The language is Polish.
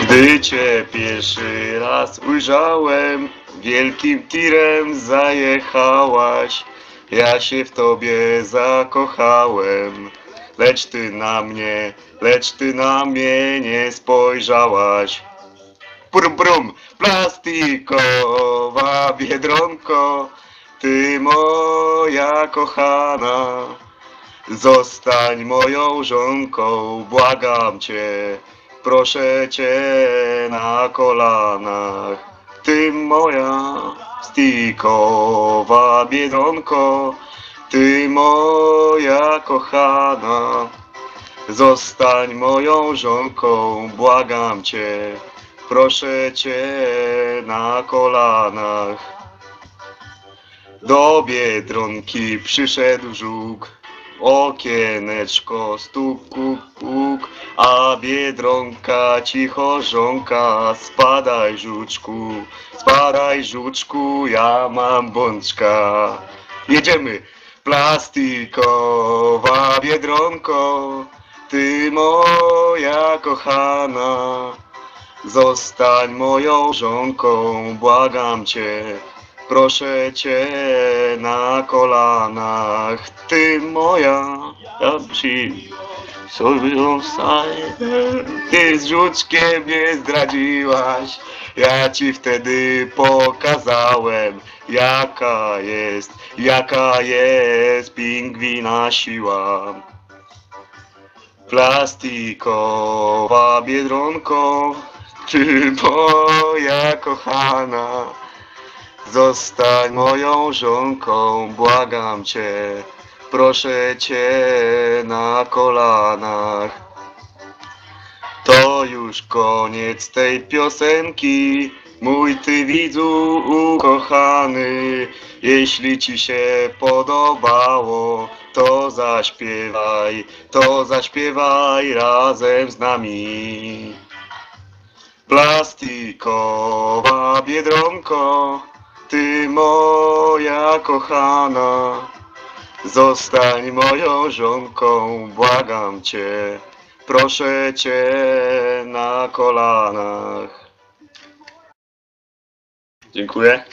Gdy cię pierwszy raz ujrzałem, wielkim tirem zajechałaś. Ja się w tobie zakochałem, lecz ty na mnie nie spojrzałaś. Brum brum, plastikowa biedronko, ty moja kochana. Zostań moją żonką, błagam cię, proszę cię na kolanach. Ty moja stikowa biedronko, ty moja kochana. Zostań moją żonką, błagam cię, proszę cię na kolanach. Do Biedronki przyszedł żuk, okieneczko stuk, puk, puk, a Biedronka cicho żonka, spadaj żuczku, ja mam bączka. Jedziemy! Plastikowa Biedronko, ty moja kochana, zostań moją żonką, błagam cię, proszę cię na kolanach. Ty moja, ty z żuczkiem mnie zdradziłaś. Ja ci wtedy pokazałem, jaka jest pingwina siła. Plastikowa Biedronko, ty moja kochana, zostań moją żonką, błagam cię, proszę cię na kolanach. To już koniec tej piosenki, mój ty widzu ukochany. Jeśli ci się podobało, to zaśpiewaj razem z nami. Plastikowa Biedronko, ty moja kochana, zostań moją żonką, błagam cię, proszę cię na kolanach. Dziękuję.